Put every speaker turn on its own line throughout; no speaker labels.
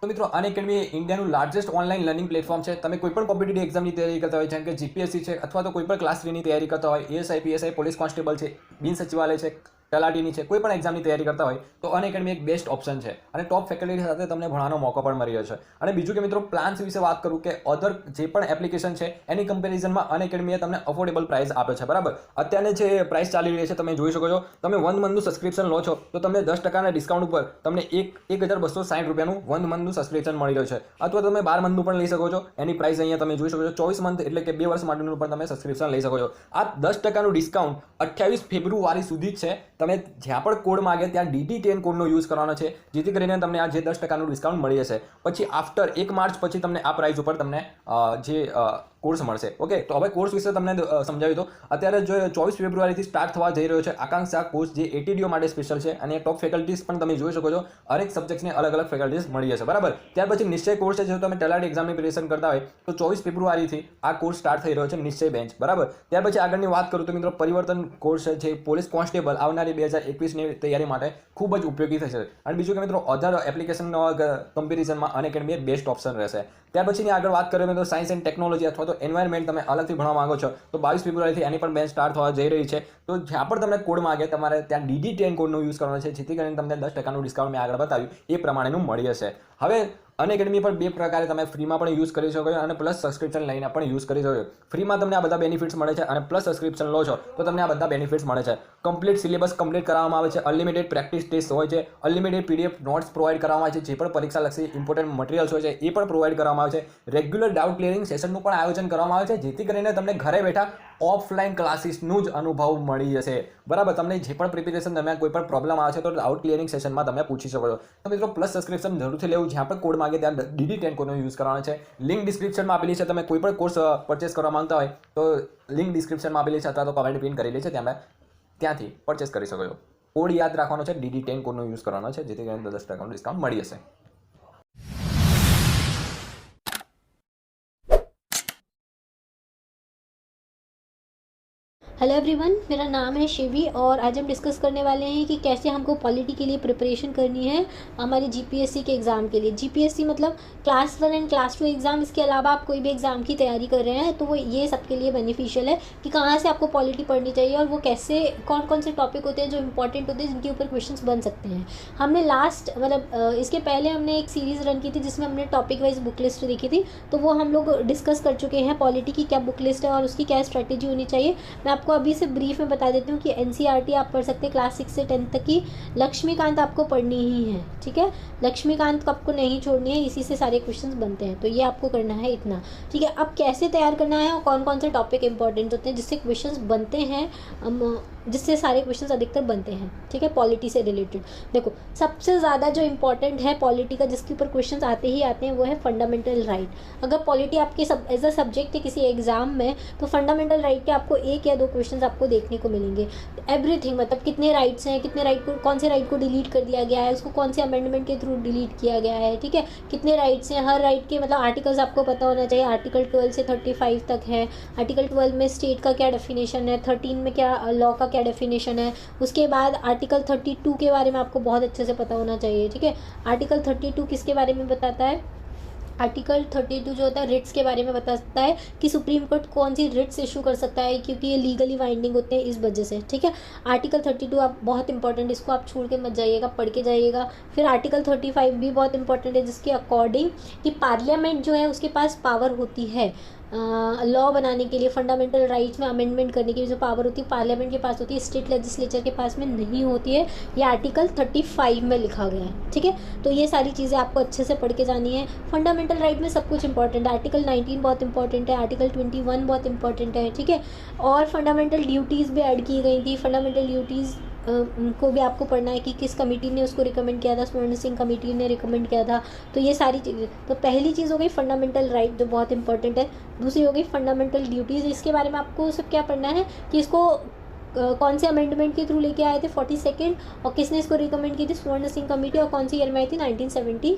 તો મિત્રો અનએકેડમી એ ઇન્ડિયાનું largest online learning platform છે. તમે કોઈ પણ કોમ્પિટિટિવ એક્ઝામની તૈયારી કરતા હોય, જેમ કે જીપીએસસી છે અથવા તો કોઈ પણ ક્લાસ 3ની તૈયારી કરતા હોય, એએસઆઈ પીએસઆઈ પોલીસ કોન્સ્ટેબલ છે, બિન સચિવાલય છે, તલાટીની છે, કોઈ પણ એક્ઝામની તૈયારી કરતા હોય તો અનએકેડમી એક બેસ્ટ ઓપ્શન છે અને ટોપ ફેકલ્ટી સાથે તમને ભણવાનો મોકો પણ મળી રહ્યો છે. અને બીજું કે મિત્રો પ્લાન્સ વિશે વાત કરું કે અધર જે પણ એપ્લિકેશન છે એની કમ્પેરિઝનમાં અનએકેડમીએ તમને અફોર્ડેબલ પ્રાઇસ આપે છે. બરાબર, અત્યારે જે પ્રાઇસ ચાલી રહી છે તમે જોઈ શકો છો. તમે 1 મંથનું સબસ્ક્રિપ્શન લો છો તો તમને 10% ડિસ્કાઉન્ટ ઉપર તમને 1260 રૂપિયાનું 1 મંથનું સબસ્ક્રિપ્શન મળી રહ્યું છે. અથવા તમે 12 મંથનું પણ લઈ શકો છો. એની પ્રાઇસ અહીંયા તમે જોઈ શકો છો. 24 મંથ એટલે કે 2 વર્ષ માટેનું પણ તમે સબસ્ક્રિપ્શન લઈ શકો છો. આ 10%નું ડિસ્કાઉન્ટ 28 ફેબ્રુઆરી સુધી જ છે. તમે જ્યાં પણ કોડ માગે ત્યાં DD10 કોડનો યુઝ કરવાનો છે, જેથી કરીને તમને આ જે 10%નું ડિસ્કાઉન્ટ મળી જશે. પછી આફ્ટર 1 માર્ચ પછી તમને આ પ્રાઇસ ઉપર તમને જે કોર્સ મળશે. ઓકે, તો હવે કોર્સ વિશે તમને સમજાવી દો. અત્યારે જો 24 ફેબ્રુઆરીથી સ્ટાર્ટ થવા જઈ રહ્યો છે આકાંક્ષા કોર્સ, જે ATDO માટે સ્પેશિયલ છે અને ટોપ ફેકલ્ટીઝ પણ તમે જોઈ શકો છો. હરેક સબ્જેક્ટ્સને અલગ અલગ ફેકલ્ટીઝ મળી જશે. બરાબર, ત્યાર પછી નિશ્ચય કોર્સ છે. જો તમે તલાટી એક્ઝામની પ્રિપેરેશન કરતા હોય તો 24 ફેબ્રુઆરીથી આ કોર્સ સ્ટાર્ટ થઈ રહ્યો છે, નિશ્ચય બેન્ચ. બરાબર, ત્યાર પછી આગળની વાત કરું તો મિત્રો પરિવર્તન કોર્સ છે, જે પોલીસ કોન્સ્ટેબલ આવનારી 2021ની તૈયારી માટે ખૂબ જ ઉપયોગી થશે. અને બીજું કે મિત્રો other application કમ્પેરિઝનમાં Unacademy best option રહેશે. ત્યાર પછીની આગળ વાત કરીએ તો સાયન્સ એન્ડ ટેકનોલોજી અથવા તો એન્વાયરમેન્ટ તમે અલગથી ભણવા માંગો છો તો 22 ફેબ્રુઆરીથી એની પણ બેન્ચ સ્ટાર્ટ થવા જઈ રહી છે. તો જ્યાં પણ તમને કોડ માગે તમારે ત્યાં DD10 કોડનો યુઝ કરવાનો છે, જેથી કરીને તમને 10%નું ડિસ્કાઉન્ટ મેં આગળ બતાવ્યું એ પ્રમાણેનું મળી હશે. હવે અનએકેડમી પણ બે પ્રકારે તમે ફ્રીમાં પણ યુઝ કરી શકો છો અને પ્લસ સબસ્ક્રિપ્શન લઈને પણ યુઝ કરી શકો છો. ફ્રીમાં તમને આ બધા બેનિફિટ્સ મળે છે અને પ્લસ સબસ્ક્રિપ્શન લો છો તો તમને આ બધા બેનિફિટ્સ મળે છે. કમ્પ્લીટ સિલેબસ કમ્પ્લીટ કરવામાં આવે છે, અનલિમિટેડ પ્રેક્ટિસ ટેસ્ટ હોય છે, અનલિમિટેડ PDF નોટ્સ પ્રોવાઈડ કરવામાં આવે છે, જે પણ પરીક્ષાલક્ષી ઇમ્પોર્ટન્ટ મટીરિયલ્સ હોય છે એ પણ પ્રોવાઈડ કરવામાં આવે છે. રેગ્યુલર ડાઉટ ક્લિયરિંગ સેશનનું પણ આયોજન કરવામાં આવે છે, જેથી કરીને તમને ઘરે બેઠા ઓફલાઈન ક્લાસીસનું જ અનુભવ મળી જશે. બરાબર, તમને જે પણ પ્રિપેરેશન દરમિયાન કોઈ પણ પ્રોબ્લેમ આવે છે તો ડાઉટ ક્લિયરિંગ સેશનમાં તમે પૂછી શકો છો. તો મિત્રો પ્લસ સબસ્ક્રિપ્શન જરૂરથી લેવું. જ્યાં પણ કોડ માગે ત્યાં DD10 કોડનો યુઝ કરવાનો છે. લિંક ડિસ્ક્રિપ્શનમાં આપેલી છે. તમે કોઈ પણ કોર્સ પરચેસ કરવા માંગતા હોય તો લિંક ડિસ્ક્રિપ્શનમાં આપેલી છે અથવા તો કમેન્ટ પિન કરેલી છે, ત્યાંથી પરચેસ કરી શકો છો. કોડ યાદ રાખવાનો છે, DD10 કોડનો યુઝ કરવાનો છે, જેથી કરીને 10%નું ડિસ્કાઉન્ટ મળી જશે.
हेलो एवरीवन, मेरा नाम है शिवी और आज हम डिस्कस करने वाले हैं कि कैसे हमको पॉलिटी के लिए प्रिपरेशन करनी है हमारे जीपीएससी के एग्ज़ाम के लिए. जीपीएससी मतलब क्लास 1 एंड क्लास 2 एग्ज़ाम. इसके अलावा आप कोई भी एग्ज़ाम की तैयारी कर रहे हैं तो वो ये सबके लिए बेनिफिशियल है कि कहाँ से आपको पॉलिटी पढ़नी चाहिए और वो कैसे कौन कौन से टॉपिक होते हैं जो इंपॉर्टेंट होते हैं, जिनके ऊपर क्वेश्चंस बन सकते हैं. हमने लास्ट मतलब इसके पहले हमने एक सीरीज़ रन की थी जिसमें हमने टॉपिक वाइज बुक लिस्ट देखी थी, तो वो हम लोग डिस्कस कर चुके हैं. पॉलिटी की क्या बुक लिस्ट है और उसकी क्या स्ट्रैटेजी होनी चाहिए, मैं आपको अभी से ब्रीफ में बता देती हूँ कि NCERT आप पढ़ सकते हैं क्लास 6 से 10 तक की. लक्ष्मीकांत आपको पढ़नी ही है, ठीक है. लक्ष्मीकांत को आपको नहीं छोड़नी है, इसी से सारे क्वेश्चंस बनते हैं, तो ये आपको करना है इतना, ठीक है. अब कैसे तैयार करना है और कौन कौन से टॉपिक इंपॉर्टेंट होते हैं जिससे क्वेश्चंस बनते हैं, जिससे सारे क्वेश्चंस अधिकतर बनते हैं, ठीक है, पॉलिटी से रिलेटेड. देखो सबसे ज़्यादा जो इंपॉर्टेंट है पॉलिटी का, जिसके ऊपर क्वेश्चंस आते ही आते हैं, वो है फंडामेंटल राइट. अगर पॉलिटी आपके एज अ सब्जेक्ट है किसी एग्जाम में तो फंडामेंटल राइट के आपको 1 या 2 क्वेश्चंस आपको देखने को मिलेंगे. एवरीथिंग मतलब कितने राइट्स हैं, कितने राइट को, कौन से राइट को डिलीट कर दिया गया है, उसको कौन से अमेंडमेंट के थ्रू डिलीट किया गया है, ठीक है, कितने राइट्स हैं, हर राइट के मतलब आर्टिकल्स आपको पता होना चाहिए. आर्टिकल 12 से 35 तक है. आर्टिकल 12 में स्टेट का क्या डेफिनेशन है, 13 में क्या लॉ का क्या डेफिनेशन है. उसके बाद आर्टिकल 32 के बारे में आपको बहुत अच्छे से पता होना चाहिए, ठीक है. आर्टिकल 32 किसके बारे में बताता है? आर्टिकल 32 जो होता है रिट्स के बारे में बताता है कि सुप्रीम कोर्ट कौन सी रिट्स इशू कर सकता है, क्योंकि ये लीगली बाइंडिंग होते हैं इस वजह से, ठीक है. आर्टिकल 32 आप बहुत इंपॉर्टेंट, इसको आप छोड़ के मत जाइएगा, पढ़ के जाइएगा. फिर आर्टिकल 35 भी बहुत इंपॉर्टेंट है, जिसके अकॉर्डिंग कि पार्लियामेंट जो है उसके पास पावर होती है लॉ बनाने के लिए, फंडामेंटल राइट्स में अमेंडमेंट करने की जो पावर होती है पार्लियामेंट के पास होती है, स्टेट लेजिस्लेचर के पास में नहीं होती है. ये आर्टिकल 35 में लिखा गया है, ठीक है. तो ये सारी चीज़ें आपको अच्छे से पढ़ के जानी है. फंडामेंटल राइट में सब कुछ इंपॉर्टेंट है. आर्टिकल 19 बहुत इंपॉर्टेंट है, आर्टिकल 21 बहुत इंपॉर्टेंट है, ठीक है. और फंडामेंटल ड्यूटीज़ भी ऐड की गई थी. फंडामेंटल ड्यूटीज़ को भी आपको पढ़ना है कि किस कमेटी ने उसको रिकमेंड किया था. स्वर्ण सिंह कमेटी ने रिकमेंड किया था. तो ये सारी चीज़ें, तो पहली चीज़ हो गई फंडामेंटल राइट जो बहुत इंपॉर्टेंट है. दूसरी हो गई फंडामेंटल ड्यूटीज़. इसके बारे में आपको सब क्या पढ़ना है कि इसको कौन से अमेंडमेंट के थ्रू लेके आए थे 42nd, और किसने इसको रिकमेंड की थी, स्वर्ण सिंह कमेटी, और कौन सी ईयर में आई थी 1970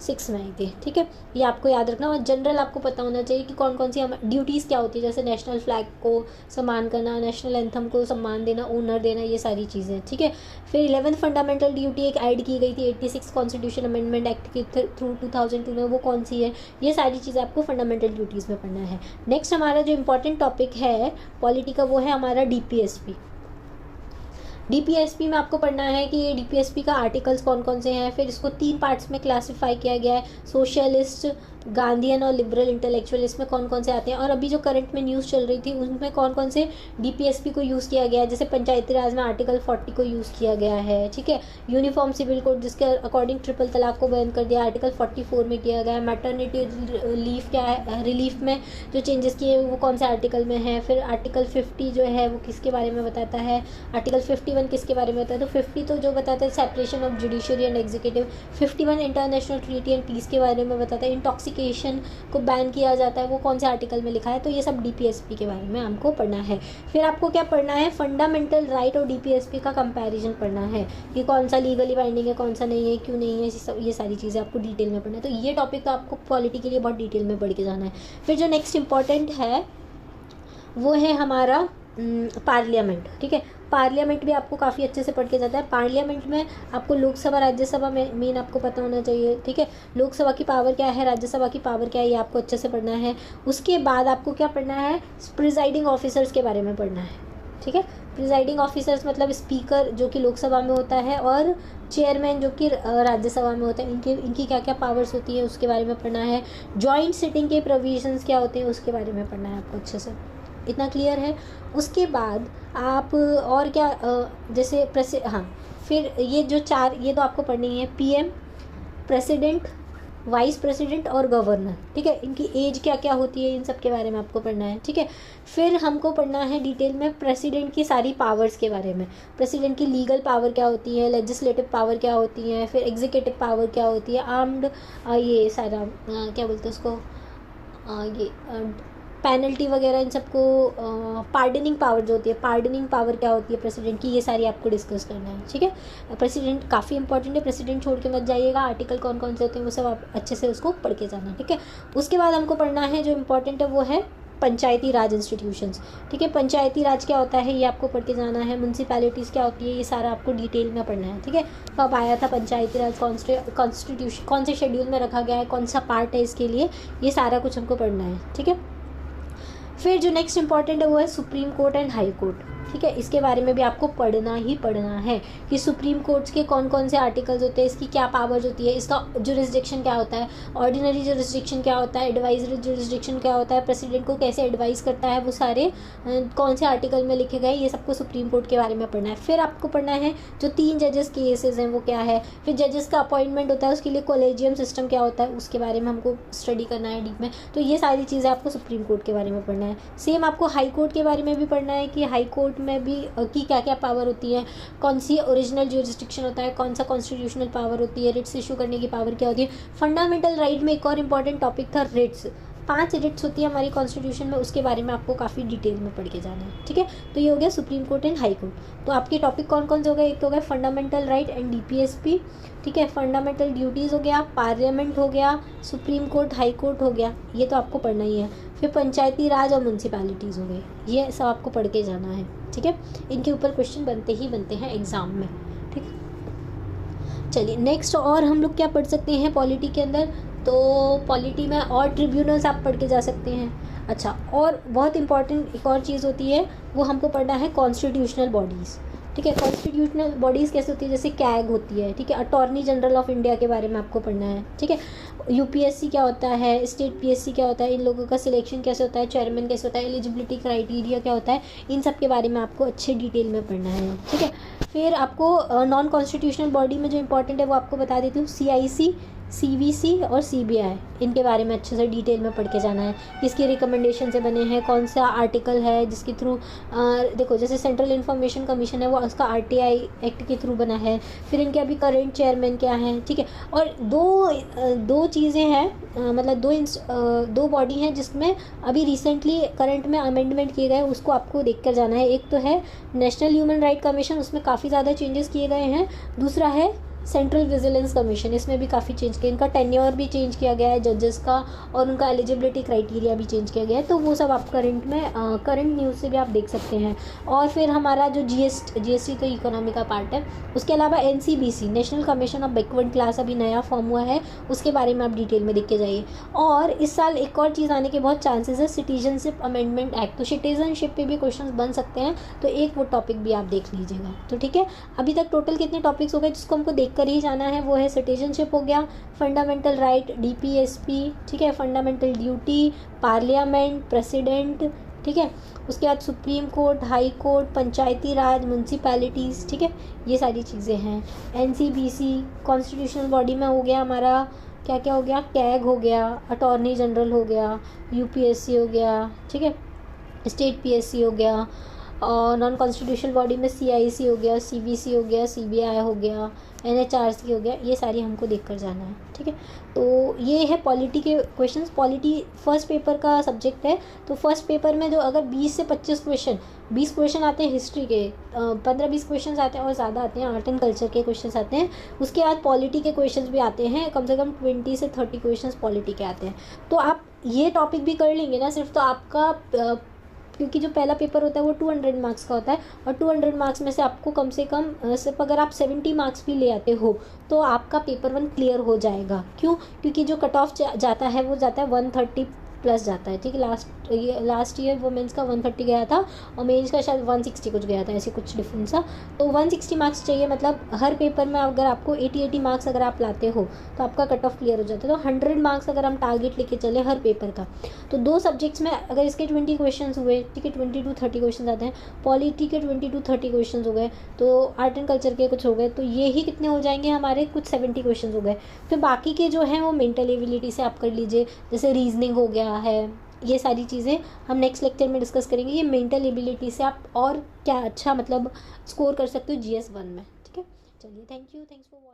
2006 में आई थी, ठीक है। ये आपको याद रखना, और जनरल आपको पता होना चाहिए कि कौन कौन सी हम ड्यूटीज़ क्या होती है, जैसे नेशनल फ्लैग को सम्मान करना, नेशनल एंथम को सम्मान देना, ऑनर देना, ये सारी चीज़ें, ठीक है। फिर 11th फंडामेंटल ड्यूटी एक ऐड की गई थी 86 कॉन्स्टिट्यूशन अमेंडमेंट एक्ट के थ्रू 2002 में, वो कौन सी है, ये सारी चीज़ें आपको फंडामेंटल ड्यूटीज़ में पढ़ना है। नेक्स्ट हमारा जो इंपॉर्टेंट टॉपिक है पॉलिटी का, वो है हमारा डीपीएसपी। डीपीएसपी में आपको पढ़ना है कि डीपीएसपी का आर्टिकल्स कौन कौन से हैं, फिर इसको 3 पार्ट्स में क्लासिफाई किया गया है, सोशलिस्ट, गांधीयन और लिबरल इंटेलेक्चुअल, इसमें कौन कौन से आते हैं, और अभी जो करंट में न्यूज़ चल रही थी उसमें कौन कौन से डीपीएसपी को यूज़ किया गया है। जैसे पंचायती राज में आर्टिकल 40 को यूज़ किया गया है, ठीक है। यूनिफॉर्म सिविल कोड जिसके अकॉर्डिंग ट्रिपल तलाक को बैन कर दिया, आर्टिकल 44 में किया गया है। मैटरनिटी लीव क्या है, रिलीफ में जो चेंजेस किए वो कौन से आर्टिकल में है। फिर आर्टिकल 50 जो है वो किसके बारे में बताता है, आर्टिकल 51 किसके बारे में बताता है, तो 50 तो जो बताता है separation of judiciary and executive, 51 international treaty and peace के बारे में बताता है। इंटॉक्सिकेशन को बैन किया जाता है, वो कौन से आर्टिकल में लिखा है, तो ये सब डीपीएसपी के बारे में हमको पढ़ना है। फिर आपको क्या पढ़ना है, फंडामेंटल राइट और डीपीएसपी का कंपैरिजन पढ़ना है कि कौन सा लीगली बाइंडिंग है, कौन सा नहीं है, क्यों नहीं है, ये सारी चीज़ें आपको डिटेल में पढ़ना है। तो ये टॉपिक तो आपको पॉलिटी के लिए बहुत डिटेल में पढ़ के जाना है। फिर जो नेक्स्ट इंपॉर्टेंट है वो है हमारा पार्लियामेंट, ठीक है। पार्लियामेंट भी आपको काफ़ी अच्छे से पढ़ के जाता है। पार्लियामेंट में आपको लोकसभा राज्यसभा में मेन आपको पता होना चाहिए, ठीक है। लोकसभा की पावर क्या है, राज्यसभा की पावर क्या है, ये आपको अच्छे से पढ़ना है। उसके बाद आपको क्या पढ़ना है, प्रिजाइडिंग ऑफिसर्स के बारे में पढ़ना है, ठीक है। प्रिजाइडिंग ऑफिसर्स मतलब स्पीकर जो कि लोकसभा में होता है और चेयरमैन जो कि राज्यसभा में होता है, इनकी क्या क्या पावर्स होती है उसके बारे में पढ़ना है। जॉइंट सिटिंग के प्रोविजंस क्या होते हैं उसके बारे में पढ़ना है आपको अच्छे से, इतना क्लियर है। उसके बाद आप और क्या जैसे फिर ये जो 4 ये तो आपको पढ़नी है, पीएम, प्रेसिडेंट, वाइस प्रेसिडेंट और गवर्नर, ठीक है। इनकी एज क्या क्या होती है, इन सब के बारे में आपको पढ़ना है, ठीक है। फिर हमको पढ़ना है डिटेल में प्रेसिडेंट की सारी पावर्स के बारे में, प्रेसिडेंट की लीगल पावर क्या होती है, लेजिस्लेटिव पावर क्या होती है, फिर एग्जीक्यूटिव पावर क्या होती है, आर्म्ड ये सारा क्या बोलते हैं उसको, ये पेनल्टी वगैरह, इन सबको पार्डनिंग पावर जो होती है, पार्डनिंग पावर क्या होती है प्रेसिडेंट की, ये सारी आपको डिस्कस करना है, ठीक है। प्रेसिडेंट काफ़ी इंपॉर्टेंट है, प्रेसिडेंट छोड़ के मत जाइएगा। आर्टिकल कौन कौन से होते हैं वो सब आप अच्छे से उसको पढ़ के जाना, ठीक है। उसके बाद हमको पढ़ना है जो इम्पोर्टेंट है वो है पंचायती राज इंस्टीट्यूशंस, ठीक है। पंचायती राज क्या होता है ये आपको पढ़ के जाना है। म्यूनसिपैलिटीज़ क्या होती है ये सारा आपको डिटेल में पढ़ना है, ठीक है। कब आया था पंचायती राज, कॉन्स्टिट्यूशन कौन से शेड्यूल में रखा गया है, कौन सा पार्ट है इसके लिए, ये सारा कुछ हमको पढ़ना है, ठीक है। फिर जो नेक्स्ट इंपॉर्टेंट है वो है supreme court and high court, ठीक है। इसके बारे में भी आपको पढ़ना ही पढ़ना है कि सुप्रीम कोर्ट्स के कौन कौन से आर्टिकल्स होते हैं, इसकी क्या पावर्स होती है, इसका जुरिस्डिक्शन क्या होता है, ऑर्डिनरी जुरिस्डिक्शन क्या होता है, एडवाइजरी जुरिस्डिक्शन क्या होता है, प्रेसिडेंट को कैसे एडवाइस करता है, वो सारे कौन से आर्टिकल में लिखे गए, ये सबको सुप्रीम कोर्ट के बारे में पढ़ना है। फिर आपको पढ़ना है जो 3 जजेस केसेस हैं वो क्या है, फिर जजेस का अपॉइंटमेंट होता है उसके लिए कोलेजियम सिस्टम क्या होता है उसके बारे में हमको स्टडी करना है डीप में। तो ये सारी चीज़ें आपको सुप्रीम कोर्ट के बारे में पढ़ना है। सेम आपको हाई कोर्ट के बारे में भी पढ़ना है कि हाई कोर्ट में भी की क्या क्या पावर होती है, कौन सी ओरिजिनल जुरिस्डिक्शन होता है, कौन सा कॉन्स्टिट्यूशनल पावर होती है, रिट्स इशू करने की पावर क्या होती है। फंडामेंटल राइट में एक और इम्पॉर्टेंट टॉपिक था रिट्स, 5 रिट्स होती है हमारी कॉन्स्टिट्यूशन में, उसके बारे में आपको काफ़ी डिटेल में पढ़ के जाना है, ठीक है। तो ये हो गया supreme court and high court. तो आपके टॉपिक कौन कौन से हो गए, एक तो हो गया फंडामेंटल राइट एंड डीपीएसपी, ठीक है। फंडामेंटल ड्यूटीज़ हो गया, पार्लियामेंट हो गया, सुप्रीम कोर्ट, हाई कोर्ट हो गया, ये तो आपको पढ़ना ही है। फिर पंचायती राज और म्यूनसिपैलिटीज़ हो गई, ये सब आपको पढ़ के जाना है, ठीक है। इनके ऊपर क्वेश्चन बनते ही बनते हैं एग्ज़ाम में, ठीक है। चलिए नेक्स्ट और हम लोग क्या पढ़ सकते हैं पॉलिटी के अंदर, तो पॉलिटी में और ट्रिब्यूनल्स आप पढ़ के जा सकते हैं। अच्छा, और बहुत इंपॉर्टेंट एक और चीज़ होती है वो हमको पढ़ना है कॉन्स्टिट्यूशनल बॉडीज़, ठीक है। कॉन्स्टिट्यूशनल बॉडीज़ कैसे होती है, जैसे कैग होती है, ठीक है। अटॉर्नी जनरल ऑफ इंडिया के बारे में आपको पढ़ना है, ठीक है। यूपीएससी क्या होता है, स्टेट पीएससी क्या होता है, इन लोगों का सिलेक्शन कैसे होता है, चेयरमैन कैसे होता है, एलिजिबिलिटी क्राइटेरिया क्या होता है, इन सब के बारे में आपको अच्छे डिटेल में पढ़ना है, ठीक है। फिर आपको नॉन कॉन्स्टिट्यूशनल बॉडी में जो इंपॉर्टेंट है वो आपको बता देती हूँ, CIC, CVC और CBI, इनके बारे में अच्छे से डिटेल में पढ़ के जाना है। किसकी रिकमेंडेशन से बने हैं, कौन सा आर्टिकल है जिसके थ्रू देखो जैसे सेंट्रल इन्फॉर्मेशन कमीशन है वो उसका RTI एक्ट के थ्रू बना है। फिर इनके अभी करेंट चेयरमैन क्या हैं, ठीक है। और दो चीज़ें हैं, मतलब दो बॉडी हैं जिसमें अभी रिसेंटली करंट में अमेंडमेंट किए गए, उसको आपको देख कर जाना है। एक तो है नेशनल ह्यूमन राइट कमीशन, उसमें काफ़ी ज़्यादा चेंजेस किए गए हैं। दूसरा है सेंट्रल विजिलेंस कमीशन, इसमें भी काफ़ी चेंज किया, इनका टेन्योर भी चेंज किया गया है जजेस का, और उनका एलिजिबिलिटी क्राइटेरिया भी चेंज किया गया है। तो वो सब आप करंट न्यूज़ से भी आप देख सकते हैं। और फिर हमारा जो जीएसटी तो इकोनॉमी का पार्ट है, उसके अलावा NCBC, national commission of backward class, अभी नया फॉर्म हुआ है, उसके बारे में आप डिटेल में देख के जाइए। और इस साल एक और चीज़ आने के बहुत चांसेस है, सिटीजनशिप अमेंडमेंट एक्ट, तो सिटीजनशिप पे भी क्वेश्चन बन सकते हैं, तो एक वो टॉपिक भी आप देख लीजिएगा। तो ठीक है, अभी तक टोटल कितने टॉपिक्स हो गए जिसको हमको देख कर ही जाना है, वो है सिटीजनशिप हो गया, फंडामेंटल राइट, डीपीएसपी, ठीक है, फंडामेंटल ड्यूटी, पार्लियामेंट, प्रेसिडेंट, ठीक है, उसके बाद सुप्रीम कोर्ट, हाई कोर्ट, पंचायती राज, म्यूनसिपैलिटीज़, ठीक है, ये सारी चीज़ें हैं। एनसीबीसी, कॉन्स्टिट्यूशनल बॉडी में हो गया हमारा क्या क्या हो गया, कैग हो गया, अटॉर्नी जनरल हो गया, यूपीएससी हो गया, ठीक है, स्टेट पीएससी हो गया, और नॉन कॉन्स्टिट्यूशनल बॉडी में सीआईसी हो गया, सीबीसी हो गया, सीबीआई हो गया, एनएचआरसी हो गया, ये सारी हमको देख कर जाना है। ठीक है, तो ये है पॉलिटी के क्वेश्चंस। पॉलिटी फर्स्ट पेपर का सब्जेक्ट है, तो फर्स्ट पेपर में जो अगर 20 से 20 क्वेश्चन आते हैं हिस्ट्री के, 15-20 क्वेश्चन आते हैं और ज़्यादा आते हैं, आर्ट एंड कल्चर के क्वेश्चन आते हैं। उसके बाद पॉलिटी के क्वेश्चन भी आते हैं, कम से कम 20 से 30 क्वेश्चन पॉलिटी के आते हैं। तो आप ये टॉपिक भी कर लेंगे ना सिर्फ, तो आपका क्योंकि जो पहला पेपर होता है वो 200 मार्क्स का होता है, और 200 मार्क्स में से आपको कम से कम सिर्फ अगर आप 70 मार्क्स भी ले आते हो तो आपका पेपर 1 क्लियर हो जाएगा। क्यों? क्योंकि जो कट ऑफ जाता है वो जाता है 130 प्लस जाता है। ठीक है, लास्ट ईयर वो मेंस का 130 गया था और मेंस का शायद 160 कुछ गया था, ऐसे कुछ डिफरेंस था। तो 160 मार्क्स चाहिए, मतलब हर पेपर में अगर आपको 80 मार्क्स अगर आप लाते हो तो आपका कट ऑफ क्लियर हो जाता है। तो 100 मार्क्स अगर हम टारगेट लेके चले हर पेपर का, तो 2 सब्जेक्ट्स में अगर इसके 20 क्वेश्चन हुए, ठीक है, 20 to 30 क्वेश्चन आते हैं, पॉलिटी के 20 to 30 क्वेश्चन हो गए, तो आर्ट एंड कल्चर के कुछ हो गए, तो ये ही कितने हो जाएंगे हमारे, कुछ 70 क्वेश्चन हो गए। फिर बाकी के जो हैं वो मेंटल एबिलिटी से आप कर लीजिए, जैसे रीजनिंग हो गया है, ये सारी चीज़ें हम नेक्स्ट लेक्चर में डिस्कस करेंगे। ये मेंटल एबिलिटी से आप और क्या अच्छा मतलब स्कोर कर सकते हो GS 1 में। ठीक है, चलिए, थैंक्स फॉर वॉचिंग।